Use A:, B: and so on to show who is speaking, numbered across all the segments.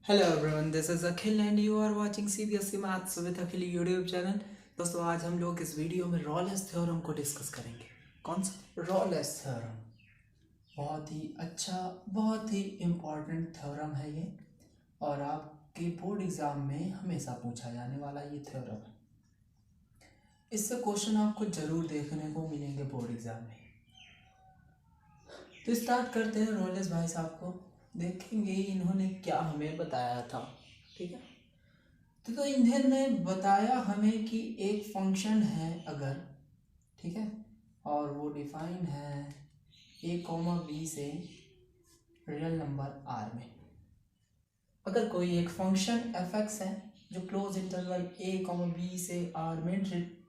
A: Hello everyone, this is Akhil and you are watching CBSE maths with Akhil YouTube channel. दोस्तों, आज हम लोग इस वीडियो में रॉलेस थ्योरम को डिस्कस करेंगे। कौन सा? रॉलेस थ्योरम। बहुत ही अच्छा, बहुत ही इम्पोर्टेंट थ्योरम है ये, और आपके बोर्ड एग्जाम में हमेशा पूछा जाने वाला ये थ्योरम है। इससे क्वेश्चन आपको जरूर देखने को मिलेंगे बोर्ड एग्जाम में। तो स्टार्ट करते हैं। रॉलेस भाई साहब को देखेंगे इन्होंने क्या हमें बताया था। ठीक है, तो इन्होंने बताया हमें कि एक फंक्शन है अगर, ठीक है, और वो डिफाइन है a, b से रियल नंबर r में। अगर कोई एक फंक्शन f(x) है जो क्लोज इंटरवल a, b से r में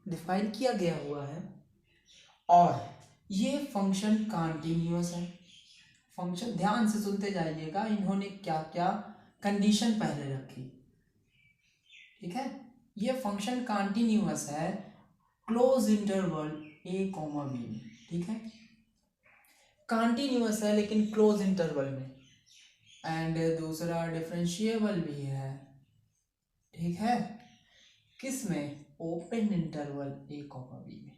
A: डिफाइन किया गया हुआ है, और ये फंक्शन कंटिन्यूअस है। फंक्शन ध्यान से सुनते जाइएगा, इन्होंने क्या क्या कंडीशन पहले रखी। ठीक है, ये फंक्शन कंटिन्यूअस है क्लोज इंटरवल a, b में। ठीक है, कंटिन्यूअस है लेकिन क्लोज इंटरवल में, एंड दूसरा डिफरेंशिएबल भी है। ठीक है, किस में? ओपन इंटरवल a, b में।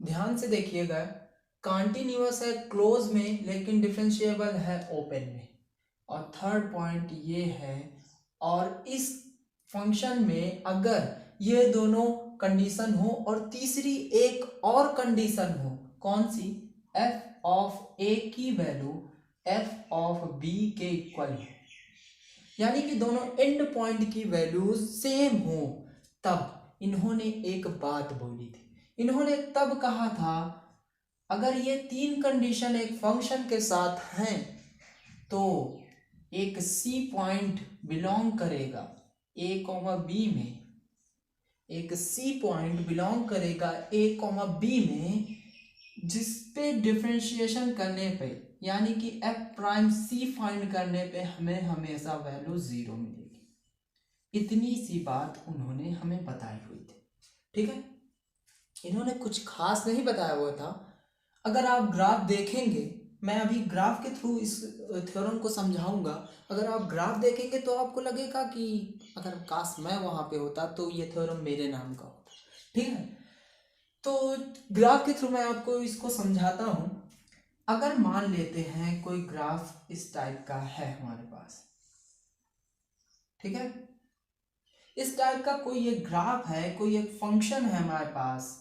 A: ध्यान से देखिएगा, कंटिन्यूअस है क्लोज में लेकिन डिफरेंशिएबल है ओपन में। और थर्ड पॉइंट ये है, और इस फंक्शन में अगर ये दोनों कंडीशन हो और तीसरी एक और कंडीशन हो, कौन सी? f ऑफ a की वैल्यू f ऑफ b के इक्वल हो, यानी कि दोनों एंड पॉइंट की वैल्यू सेम हो, तब इन्होंने एक बात बोली थी। इन्होंने तब कहा था, अगर ये तीन कंडीशन एक फंक्शन के साथ हैं तो एक सी पॉइंट बिलोंग करेगा a, b में। एक सी पॉइंट बिलोंग करेगा a, b में, जिसपे डिफरेंशिएशन करने पे, यानी कि f प्राइम c फाइंड करने पे हमें हमेशा वैल्यू 0 मिलेगी। इतनी सी बात उन्होंने हमें बताई हुई थी। ठीक है, इन्होंने कुछ खास नहीं बताया हुआ था। अगर आप ग्राफ देखेंगे, मैं अभी ग्राफ के थ्रू इस थ्योरम को समझाऊंगा। अगर आप ग्राफ देखेंगे तो आपको लगेगा कि अगर काश मैं वहां पे होता तो ये थ्योरम मेरे नाम का होता। ठीक है, तो ग्राफ के थ्रू मैं आपको इसको समझाता हूं। अगर मान लेते हैं कोई ग्राफ इस टाइप का है हमारे पास, ठीक है, इस टाइप का कोई एक ग्राफ है, कोई एक फंक्शन है हमारे पास,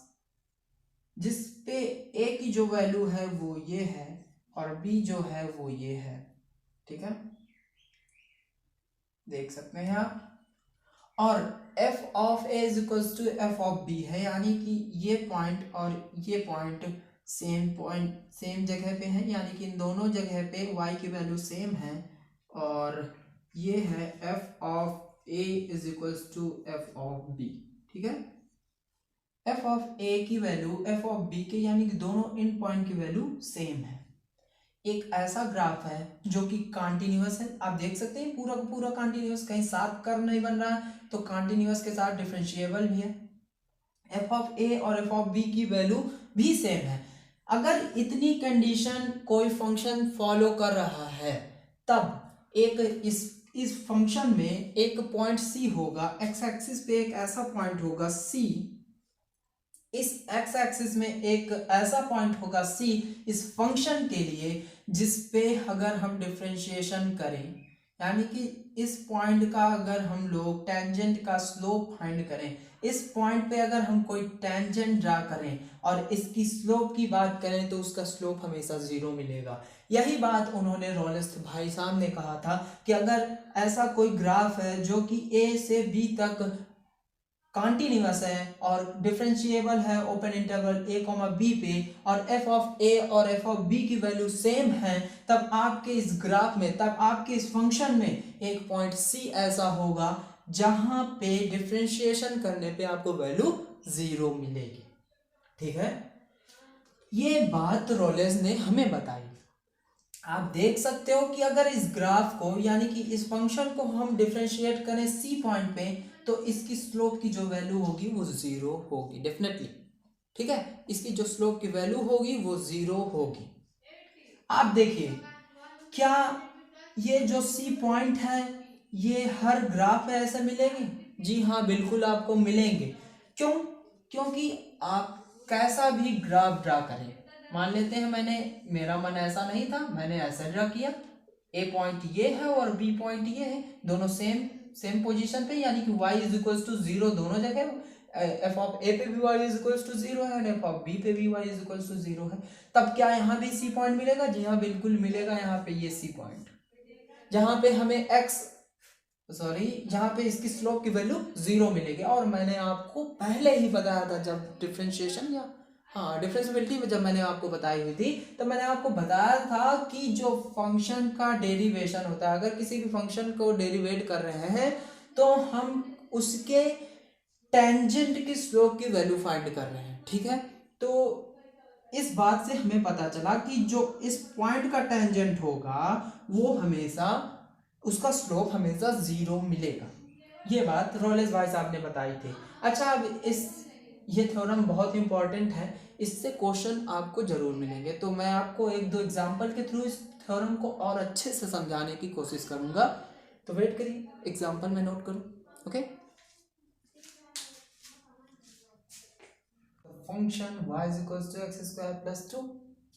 A: जिसपे a की जो वैल्यू है वो ये है और b जो है वो ये है। ठीक है, देख सकते हैं आप। और f of a is equals to f of b है, यानी कि ये पॉइंट और ये पॉइंट सेम जगह पे है, यानी कि इन दोनों जगह पे y की वैल्यू सेम है। और ये है f of a is equals to f of b। ठीक है, f ऑफ a की वैल्यू f ऑफ b के, यानी कि दोनों इन पॉइंट की वैल्यू सेम है। एक ऐसा ग्राफ है जो कि कंटिन्यूअस है। आप देख सकते हैं पूरा का पूरा कंटिन्यूअस, कहीं साफ कर्व नहीं बन रहा है, तो कंटिन्यूअस के साथ डिफरेंशिएबल भी है। f ऑफ a और f ऑफ b की वैल्यू भी सेम है। अगर इतनी कंडीशन कोई फंक्शन फॉलो कर रहा है, तब एक इस फंक्शन में एक पॉइंट c होगा, x एक्सिस पे एक ऐसा पॉइंट होगा c, इस x एक्सिस में एक ऐसा पॉइंट होगा c इस फंक्शन के लिए, जिसपे अगर हम डिफरेंशिएशन करें, यानी कि इस पॉइंट का अगर हम लोग टेंजेंट का स्लोप फाइंड करें, इस पॉइंट पे अगर हम कोई टेंजेंट ड्रा करें और इसकी स्लोप की बात करें तो उसका स्लोप हमेशा 0 मिलेगा। यही बात उन्होंने रॉलेस भाई साहब ने कहा था कि अगर ऐसा कोई ग्राफ है जो कि a से b तक कॉन्टिन्यूअस है और डिफरेंशिएबल है ओपन इंटरवल a, b पे, और f ऑफ a और f ऑफ b की वैल्यू सेम है, तब आपके इस ग्राफ में, तब आपके इस फंक्शन में एक पॉइंट c ऐसा होगा जहां पे डिफरेंशिएशन करने पे आपको वैल्यू 0 मिलेगी। ठीक है, ये बात रॉलेस ने हमें बताई। आप देख सकते हो कि अगर इस ग्राफ को, यानी कि इस फंक्शन को हम डिफरेंशिएट करें सी पॉइंट पे, तो इसकी स्लोप की जो वैल्यू होगी वो 0 होगी डेफिनेटली। ठीक है, इसकी जो स्लोप की वैल्यू होगी वो 0 होगी। आप देखिए क्या ये जो सी पॉइंट है ये हर ग्राफ में ऐसे मिलेंगे? जी हाँ, बिल्कुल आपको मिलेंगे। क्यों? क्योंकि आप कैसा भी ग्राफ ड्रा करें, मान लेते हैं मेरा मन ऐसा नहीं था, मैंने ऐसा ड्रा किया, ए पॉइंट ये है और बी पॉइंट ये है, दोनों सेम सेम पोजीशन पे, यानी कि y is equal to zero दोनों जगह, एफ ऑफ ए पे भी y is equal to zero है, एफ ऑफ बी पे भी y is equal to zero है। तब क्या यहाँ भी सी पॉइंट मिलेगा? जी हाँ, बिल्कुल मिलेगा। यहाँ पे ये सी पॉइंट, जहाँ पे हमें जहाँ पे इसकी स्लोप की वैल्यू जीरो मिलेगी। और मैंने आपको पहले ही बताया था, जब डिफरेंशिएशन या हाँ डिफरेंशिएबिलिटी में जब मैंने आपको बताई हुई थी, तो मैंने आपको बताया था कि जो फंक्शन का डेरिवेशन होता है, अगर किसी भी फंक्शन को डेरिवेट कर रहे हैं तो हम उसके टेंजेंट की स्लोप की वैल्यू फाइंड कर रहे हैं, ठीक है। तो इस बात से हमें पता चला कि जो इस पॉइंट का टेंजेंट होगा वो हमेशा, उसका स्लोप हमेशा जीरो मिलेगा। ये बात रोलेस भाई साहब ने बताई थी। अच्छा, अब ये थ्योरम बहुत इंपॉर्टेंट है, इससे क्वेश्चन आपको जरूर मिलेंगे। तो मैं आपको एक दो एग्जांपल के थ्रू इस थ्योरम को और अच्छे से समझाने की कोशिश करूंगा, तो वेट करिए, एग्जांपल में नोट करूं। Okay, function y is equals to x square plus 2,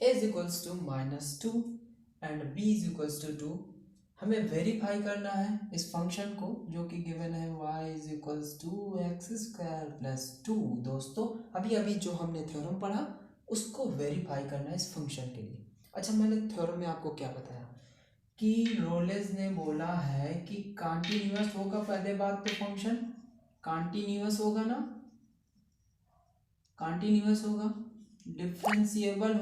A: a is equals to minus 2 and b is equals to 2। हमें वेरीफाई करना है इस फंक्शन को जो कि गिवन है y is equals to x square plus 2। दोस्तों, अभी अभी जो हमने थ्योरम पढ़ा उसको वेरीफाई करना है इस फंक्शन के लिए। अच्छा, मैंने थ्योरम में आपको क्या बताया कि रोलेस ने बोला है कि कॉन्टिन्यूअस होगा, पहले बात तो फंक्शन कॉन्टिन्यूअस होगा ना, कॉन्टिन्यूअस होगा, डिफरेंशिएबल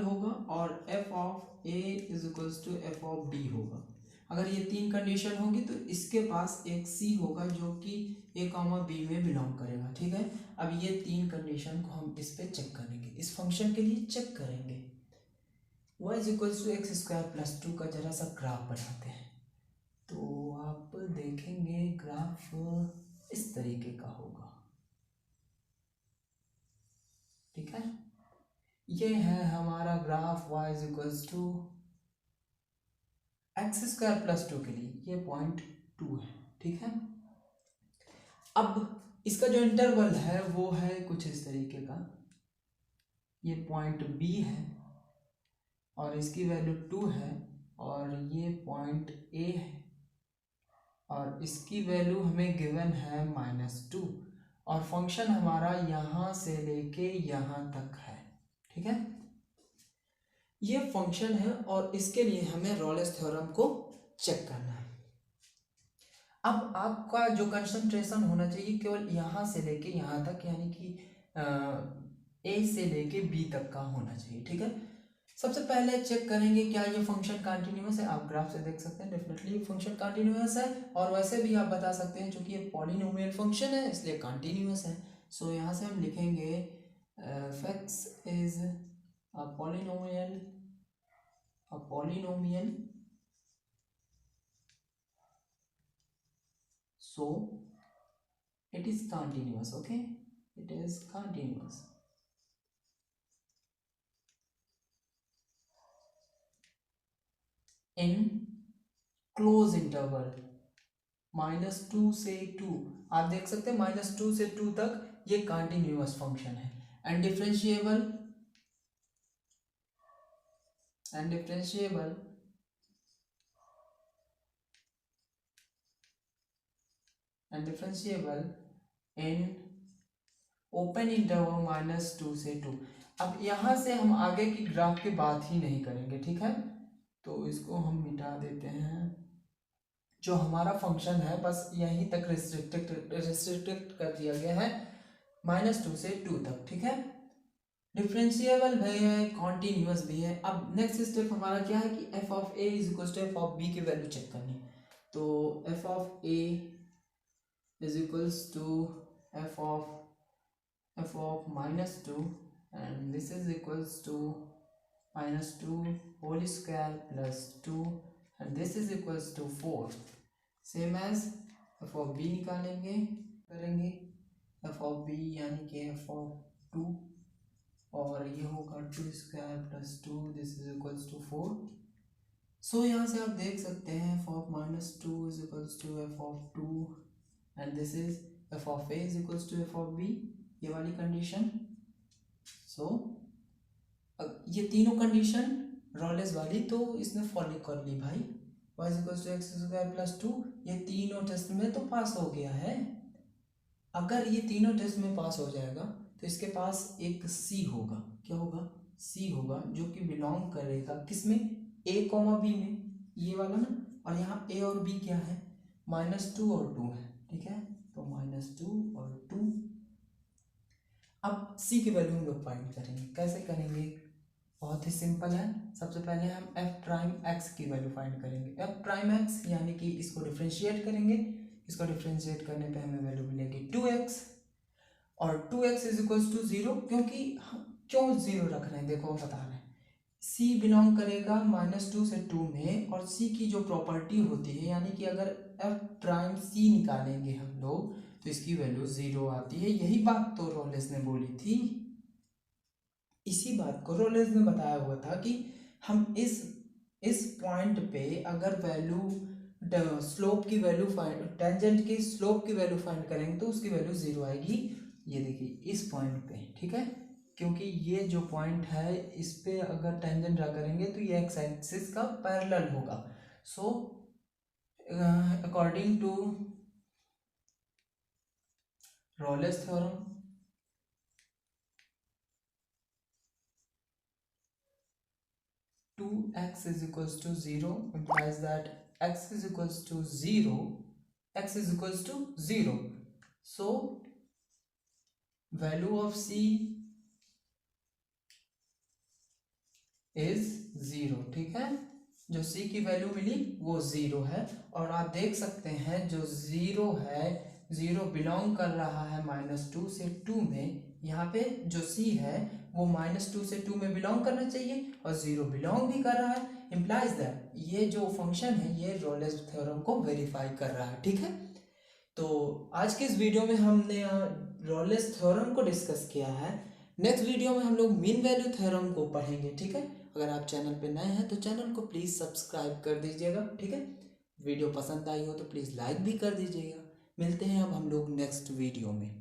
A: होगा, और F of A is equals to F of B होगा। अगर ये तीन कंडीशन होगी तो इसके पास एक सी होगा जो कि ए कॉमा बी में बिलोंग करेगा, ठीक है। अब ये तीन कंडीशन को हम इस पे चेक करेंगे, इस फंक्शन के लिए चेक करेंगे। y is equals to X square plus 2 का जरा सा ग्राफ बनाते हैं। तो आप देखेंगे ग्राफ इस तरीके का होगा, ठीक है। ये है हमारा graph y is equals to X square plus 2 के लिए ये पॉइंट 2 है, ठीक है। अब इसका जो इंटरवल है वो है कुछ इस तरीके का, ये पॉइंट b है और इसकी वैल्यू 2 है, और ये पॉइंट a है और इसकी वैल्यू हमें गिवन है -2, और फंक्शन हमारा यहाँ से लेके यहाँ तक है, ठीक है। ये फंक्शन है और इसके लिए हमें रोलेस थ्योरम को चेक करना है। अब आपका जो कंसंट्रेशन होना चाहिए केवल यहाँ से लेके यहाँ तक, यानी कि ए से लेके बी तक का होना चाहिए, ठीक है। सबसे पहले चेक करेंगे क्या ये फंक्शन कंटिन्यूअस है। आप ग्राफ से देख सकते हैं डेफिनेटली फंक्शन कंटिन्यूअस है, और वैसे भी आप बता सकते हैं क्योंकि ये पॉलिनोमियल फंक्शन है इसलिए कंटिन्यूअस है। सो यहाँ से हम लिखेंगे f(x) is a polynomial, so it is continuous, okay, it is continuous in close interval -2 से 2। आप देख सकते हैं -2 से 2 तक ये कंटिन्यूअस फंक्शन है, and differentiable in open interval -2 से 2। अब यहाँ से हम आगे की ग्राफ की बात ही नहीं करेंगे, ठीक है। तो इसको हम मिटा देते हैं, जो हमारा फंक्शन है बस यहीं तक रिस्ट्रिक्टेड कर दिया गया है -2 से 2 तक, ठीक है। डिफरेंशिएबल भी है, कॉन्टिन्यूअस भी है। अब नेक्स्ट स्टेप हमारा क्या है कि F of A is equal to F of B की वैल्यू चेक करनी। तो F of A is equals to F of -2 and this is equals to -2 whole square plus 2 and this is equals to 4। Same as F of B निकालेंगे, करेंगे F of B यानी कि F of 2 और ये होगा 2² + 2 this is equals to 4। So यहाँ से आप देख सकते हैं f of -2 is equals to f of 2 and this is f of a is equals to f of b, ये वाली कंडीशन। सो ये तीनों कंडीशन रॉलेस वाली तो इसने फॉलो कर ली भाई। y is equals to x² + 2 ये तीनों टेस्ट में तो पास हो गया है। अगर ये तीनों टेस्ट में पास हो जाएगा तो इसके पास एक c होगा। क्या होगा? c होगा, जो कि बिलोंग करेगा किसमें? a, b में, ये वाला ना। और यहाँ a और b क्या है? -2 और 2 है, ठीक है। तो -2 और 2। अब c की वैल्यू हम लोग फाइंड करेंगे। कैसे करेंगे? बहुत ही सिंपल है। सबसे पहले हम f' की वैल्यू फाइंड करेंगे। f' यानी कि इसको डिफ्रेंशिएट करेंगे। इसको डिफ्रेंशिएट करने पे हमें वैल्यू मिलेगी 2x, और 2x इज इक्वल्स टू 0। क्योंकि क्यों 0 रख रहे हैं देखो, हम बता रहे हैं। c बिलोंग करेगा -2 से 2 में, और c की जो प्रॉपर्टी होती है, यानी कि अगर f' c निकालेंगे हम लोग तो इसकी वैल्यू 0 आती है। यही बात तो रोलेस ने बोली थी। इसी बात को रोलेस ने बताया हुआ था कि हम इस पॉइंट पे अगर वैल्यू स्लोप की वैल्यू फाइंड, टेंजेंट की स्लोप की वैल्यू फाइंड करेंगे तो उसकी वैल्यू 0 आएगी। ये देखिए इस पॉइंट पे, ठीक है। क्योंकि ये जो पॉइंट है इस पे अगर टेंजेंट ड्रा करेंगे तो ये एक्स एक्सिस का पैरेलल होगा। So according to Rolle's theorem, x is equals to 0 implies that x is equals to 0, x is equals to 0. So value of c is 0, ठीक है। जो c की वैल्यू मिली वो 0 है। और आप देख सकते हैं जो 0 है, 0 बिलोंग कर रहा है -2 से 2 में। यहाँ पे जो c है वो -2 से 2 में बिलोंग करना चाहिए, और 0 बिलोंग भी कर रहा है। इम्प्लाइज दैट ये जो फंक्शन है ये रोलेस थ्योरम को वेरीफाई कर रहा है, ठीक है। तो आज के इस वीडियो में हमने रोलेस थ्योरम को डिस्कस किया है। नेक्स्ट वीडियो में हम लोग मीन वैल्यू थ्योरम को पढ़ेंगे, ठीक है। अगर आप चैनल पे नए हैं तो चैनल को प्लीज़ सब्सक्राइब कर दीजिएगा, ठीक है। वीडियो पसंद आई हो तो प्लीज़ लाइक भी कर दीजिएगा। मिलते हैं अब हम लोग नेक्स्ट वीडियो में।